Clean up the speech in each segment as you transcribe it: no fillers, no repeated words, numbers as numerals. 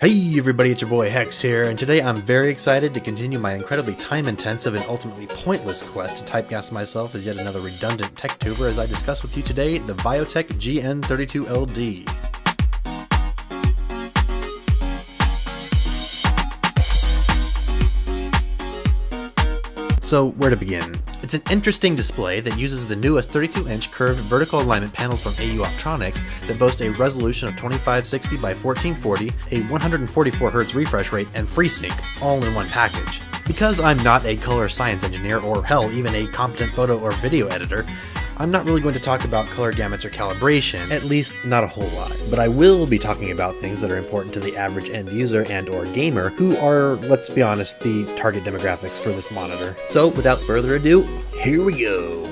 Hey everybody, it's your boy Hex here, and today I'm very excited to continue my incredibly time-intensive and ultimately pointless quest to typecast myself as yet another redundant tech tuber as I discuss with you today the Viotek GN32LD. So, where to begin? It's an interesting display that uses the newest 32-inch curved vertical alignment panels from AU Optronics that boast a resolution of 2560 by 1440, a 144Hz refresh rate, and FreeSync, all in one package. Because I'm not a color science engineer, or hell, even a competent photo or video editor, I'm not really going to talk about color gamuts or calibration, at least not a whole lot, but I will be talking about things that are important to the average end user and or gamer, who are, let's be honest, the target demographics for this monitor. So without further ado, here we go!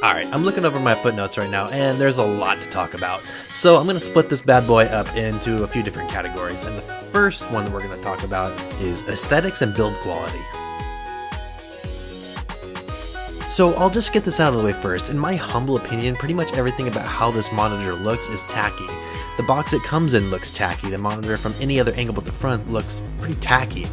Alright, I'm looking over my footnotes right now, and there's a lot to talk about. So I'm going to split this bad boy up into a few different categories, and the first one that we're going to talk about is aesthetics and build quality. So I'll just get this out of the way first. In my humble opinion, pretty much everything about how this monitor looks is tacky. The box it comes in looks tacky, the monitor from any other angle but the front looks pretty tacky.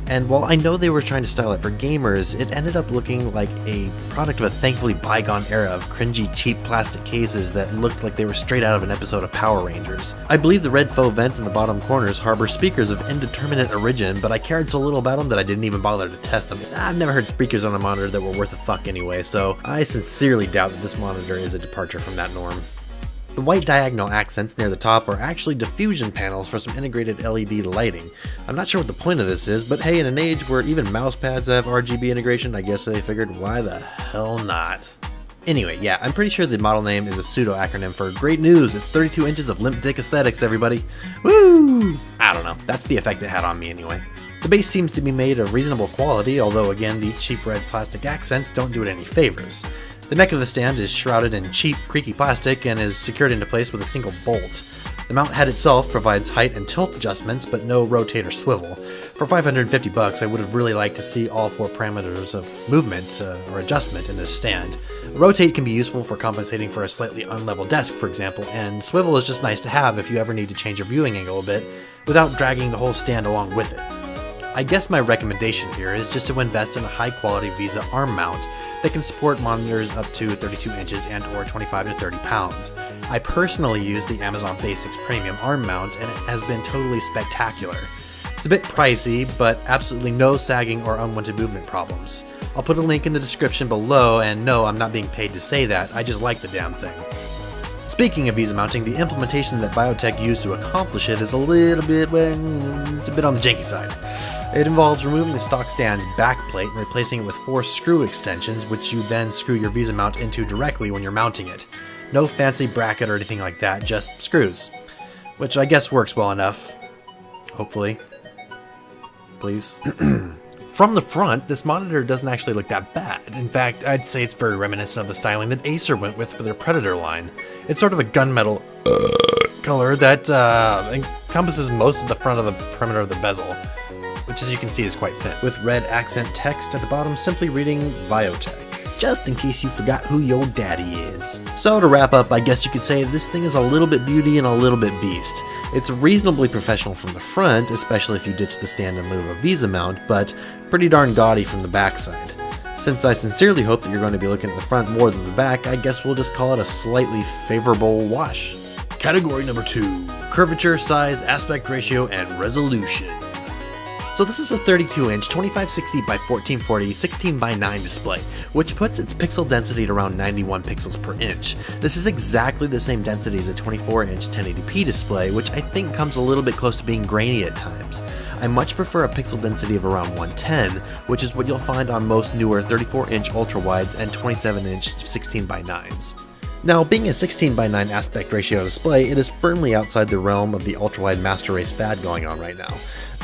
And while I know they were trying to style it for gamers, it ended up looking like a product of a thankfully bygone era of cringy cheap plastic cases that looked like they were straight out of an episode of Power Rangers. I believe the red faux vents in the bottom corners harbor speakers of indeterminate origin, but I cared so little about them that I didn't even bother to test them. I've never heard speakers on a monitor that were worth a fuck anyway, so I sincerely doubt that this monitor is a departure from that norm. The white diagonal accents near the top are actually diffusion panels for some integrated LED lighting. I'm not sure what the point of this is, but hey, in an age where even mouse pads have RGB integration, I guess they figured why the hell not. Anyway, yeah, I'm pretty sure the model name is a pseudo acronym for great news, it's 32 inches of limp dick aesthetics, everybody. Woo! I don't know, that's the effect it had on me anyway. The base seems to be made of reasonable quality, although again, the cheap red plastic accents don't do it any favors. The neck of the stand is shrouded in cheap, creaky plastic and is secured into place with a single bolt. The mount head itself provides height and tilt adjustments, but no rotate or swivel. For $550, I would have really liked to see all four parameters of movement or adjustment in this stand. Rotate can be useful for compensating for a slightly unlevel desk, for example, and swivel is just nice to have if you ever need to change your viewing angle a bit, without dragging the whole stand along with it. I guess my recommendation here is just to invest in a high-quality VESA arm mount that can support monitors up to 32 inches and or 25 to 30 pounds. I personally use the Amazon Basics Premium arm mount and it has been totally spectacular. It's a bit pricey, but absolutely no sagging or unwanted movement problems. I'll put a link in the description below, and no, I'm not being paid to say that, I just like the damn thing. Speaking of VESA mounting, the implementation that Viotek used to accomplish it is a little bit, well, it's a bit on the janky side. It involves removing the stock stand's back plate and replacing it with 4 screw extensions, which you then screw your VESA mount into directly when you're mounting it. No fancy bracket or anything like that, just screws. Which I guess works well enough. Hopefully. Please. From the front, this monitor doesn't actually look that bad. In fact, I'd say it's very reminiscent of the styling that Acer went with for their Predator line. It's sort of a gunmetal color that encompasses most of the front of the perimeter of the bezel, which as you can see is quite thin, with red accent text at the bottom simply reading Viotek, just in case you forgot who your daddy is. So to wrap up, I guess you could say this thing is a little bit beauty and a little bit beast. It's reasonably professional from the front, especially if you ditch the stand in lieu of a VESA mount, but pretty darn gaudy from the backside. Since I sincerely hope that you're going to be looking at the front more than the back, I guess we'll just call it a slightly favorable wash. Category number 2, curvature, size, aspect ratio, and resolution. So this is a 32-inch 2560 by 1440 16:9 display, which puts its pixel density at around 91 pixels per inch. This is exactly the same density as a 24-inch 1080p display, which I think comes a little bit close to being grainy at times. I much prefer a pixel density of around 110, which is what you'll find on most newer 34-inch ultrawides and 27-inch 16:9s. Now, being a 16:9 aspect ratio display, it is firmly outside the realm of the ultrawide master race fad going on right now.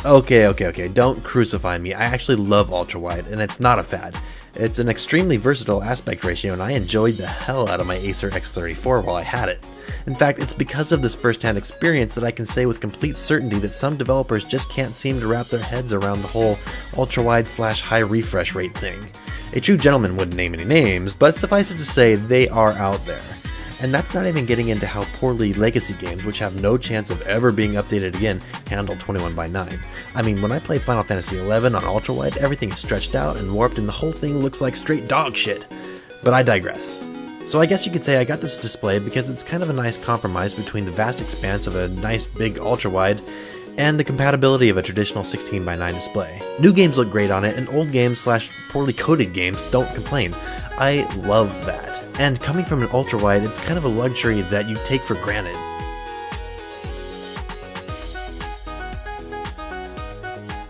Okay, don't crucify me. I actually love ultrawide, and it's not a fad. It's an extremely versatile aspect ratio, and I enjoyed the hell out of my Acer X34 while I had it. In fact, it's because of this first-hand experience that I can say with complete certainty that some developers just can't seem to wrap their heads around the whole ultrawide / high refresh rate thing. A true gentleman wouldn't name any names, but suffice it to say, they are out there. And that's not even getting into how poorly legacy games, which have no chance of ever being updated again, handle 21:9. I mean, when I play Final Fantasy XI on ultrawide, everything is stretched out and warped and the whole thing looks like straight dog shit. But I digress. So I guess you could say I got this display because it's kind of a nice compromise between the vast expanse of a nice big ultrawide and the compatibility of a traditional 16:9 display. New games look great on it, and old games / poorly coded games don't complain. I love that. And coming from an ultrawide, it's kind of a luxury that you take for granted.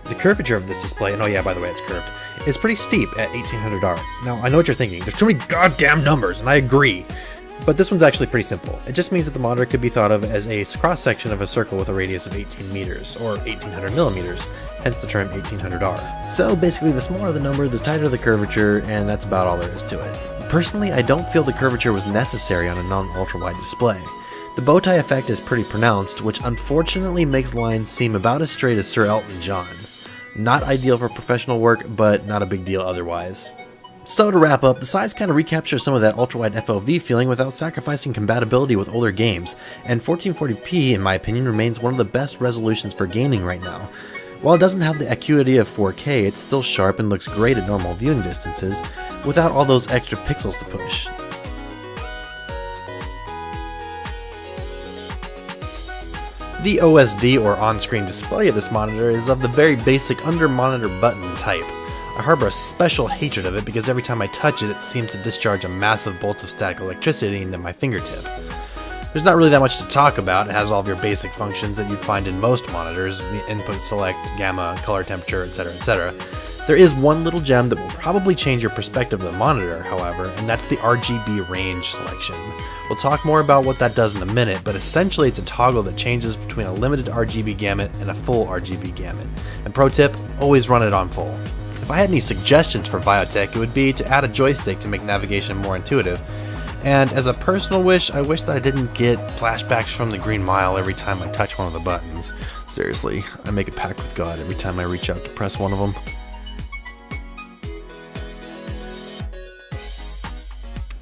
The curvature of this display, and oh yeah, by the way, it's curved, is pretty steep at 1800R. Now, I know what you're thinking, there's too many goddamn numbers, and I agree. But this one's actually pretty simple. It just means that the monitor could be thought of as a cross-section of a circle with a radius of 18 meters, or 1800 millimeters, hence the term 1800R. So basically, the smaller the number, the tighter the curvature, and that's about all there is to it. Personally, I don't feel the curvature was necessary on a non-ultrawide display. The bow tie effect is pretty pronounced, which unfortunately makes lines seem about as straight as Sir Elton John. Not ideal for professional work, but not a big deal otherwise. So to wrap up, the size kind of recaptures some of that ultrawide FOV feeling without sacrificing compatibility with older games, and 1440p in my opinion remains one of the best resolutions for gaming right now. While it doesn't have the acuity of 4K, it's still sharp and looks great at normal viewing distances, without all those extra pixels to push. The OSD or on-screen display of this monitor is of the very basic under-monitor button type. I harbor a special hatred of it because every time I touch it, it seems to discharge a massive bolt of static electricity into my fingertip. There's not really that much to talk about. It has all of your basic functions that you'd find in most monitors, input, select, gamma, color, temperature, etc, etc. There is one little gem that will probably change your perspective of the monitor, however, and that's the RGB range selection. We'll talk more about what that does in a minute, but essentially it's a toggle that changes between a limited RGB gamut and a full RGB gamut. And pro tip, always run it on full. If I had any suggestions for Viotek, it would be to add a joystick to make navigation more intuitive. And as a personal wish, I wish that I didn't get flashbacks from the Green Mile every time I touch one of the buttons. Seriously, I make a pact with God every time I reach out to press one of them.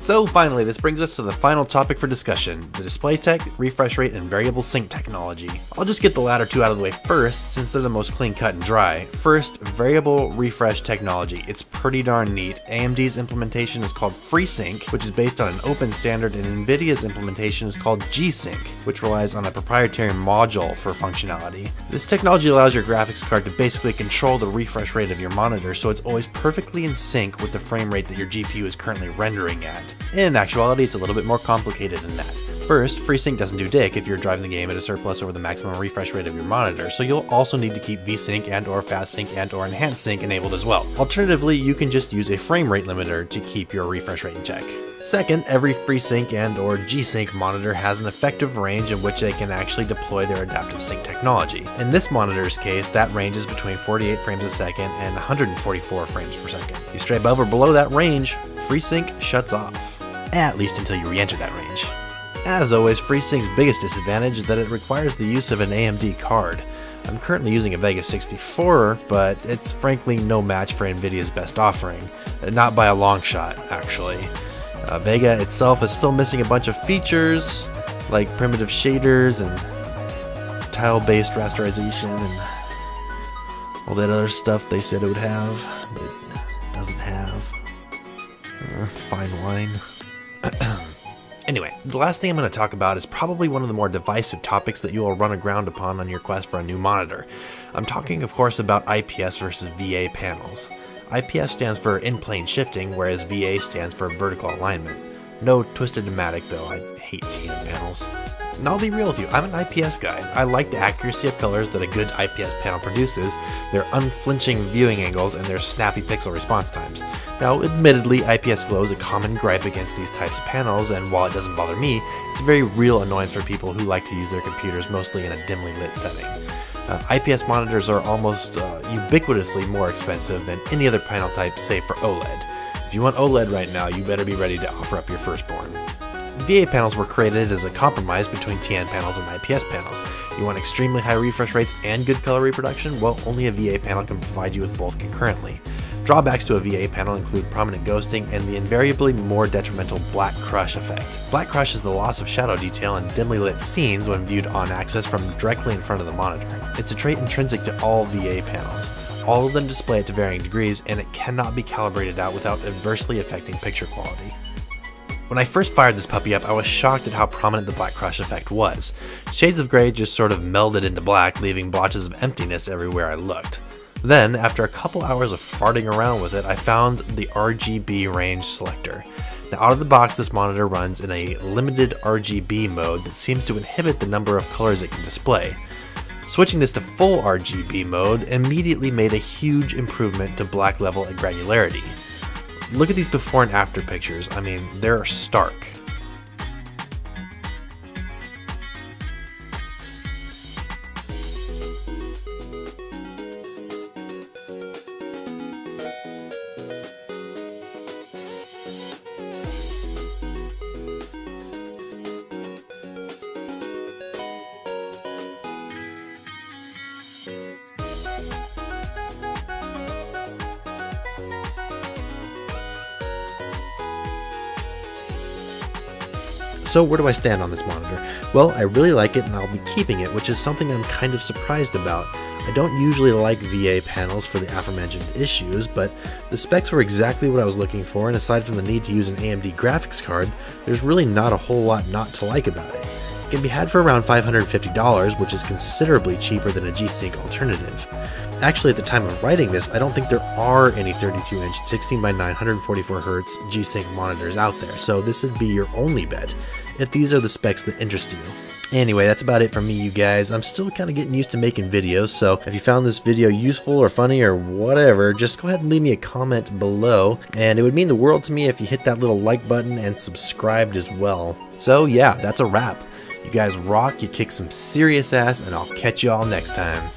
So finally, this brings us to the final topic for discussion, the display tech, refresh rate, and variable sync technology. I'll just get the latter two out of the way first, since they're the most clean cut and dry. First, variable refresh technology. It's pretty darn neat. AMD's implementation is called FreeSync, which is based on an open standard, and NVIDIA's implementation is called G-Sync, which relies on a proprietary module for functionality. This technology allows your graphics card to basically control the refresh rate of your monitor, so it's always perfectly in sync with the frame rate that your GPU is currently rendering at. In actuality, it's a little bit more complicated than that. First, FreeSync doesn't do dick if you're driving the game at a surplus over the maximum refresh rate of your monitor, so you'll also need to keep VSync and/or FastSync and/or Enhanced Sync enabled as well. Alternatively, you can just use a frame rate limiter to keep your refresh rate in check. Second, every FreeSync and/or G-Sync monitor has an effective range in which they can actually deploy their adaptive sync technology. In this monitor's case, that range is between 48 frames a second and 144 frames per second. If you stray above or below that range, FreeSync shuts off. At least until you re-enter that range. As always, FreeSync's biggest disadvantage is that it requires the use of an AMD card. I'm currently using a Vega 64, but it's frankly no match for NVIDIA's best offering. Not by a long shot, actually. Vega itself is still missing a bunch of features, like primitive shaders and tile-based rasterization and all that other stuff they said it would have, but it doesn't have. Fine wine. Anyway, the last thing I'm going to talk about is probably one of the more divisive topics that you will run aground upon on your quest for a new monitor. I'm talking, of course, about IPS versus VA panels. IPS stands for in-plane shifting, whereas VA stands for vertical alignment. No twisted pneumatic though, I hate TN panels. And I'll be real with you, I'm an IPS guy. I like the accuracy of colors that a good IPS panel produces, their unflinching viewing angles, and their snappy pixel response times. Now, admittedly, IPS glow is a common gripe against these types of panels, and while it doesn't bother me, it's a very real annoyance for people who like to use their computers mostly in a dimly lit setting. IPS monitors are almost ubiquitously more expensive than any other panel type save for OLED. If you want OLED right now, you better be ready to offer up your firstborn. VA panels were created as a compromise between TN panels and IPS panels. You want extremely high refresh rates and good color reproduction? Well, only a VA panel can provide you with both concurrently. Drawbacks to a VA panel include prominent ghosting and the invariably more detrimental black crush effect. Black crush is the loss of shadow detail in dimly lit scenes when viewed on axis from directly in front of the monitor. It's a trait intrinsic to all VA panels. All of them display it to varying degrees, and it cannot be calibrated out without adversely affecting picture quality. When I first fired this puppy up, I was shocked at how prominent the black crush effect was. Shades of gray just sort of melded into black, leaving blotches of emptiness everywhere I looked. Then, after a couple hours of farting around with it, I found the RGB range selector. Now, out of the box, this monitor runs in a limited RGB mode that seems to inhibit the number of colors it can display. Switching this to full RGB mode immediately made a huge improvement to black level and granularity. Look at these before and after pictures. I mean, they're stark. So where do I stand on this monitor? Well, I really like it and I'll be keeping it, which is something I'm kind of surprised about. I don't usually like VA panels for the aforementioned issues, but the specs were exactly what I was looking for, and aside from the need to use an AMD graphics card, there's really not a whole lot not to like about it. It can be had for around $550, which is considerably cheaper than a G-Sync alternative. Actually, at the time of writing this, I don't think there are any 32-inch 16:9 144Hz G-Sync monitors out there, so this would be your only bet if these are the specs that interest you. Anyway, that's about it from me, you guys. I'm still kind of getting used to making videos, so if you found this video useful or funny or whatever, just go ahead and leave me a comment below, and it would mean the world to me if you hit that little like button and subscribed as well. So yeah, that's a wrap. You guys rock, you kick some serious ass, and I'll catch you all next time.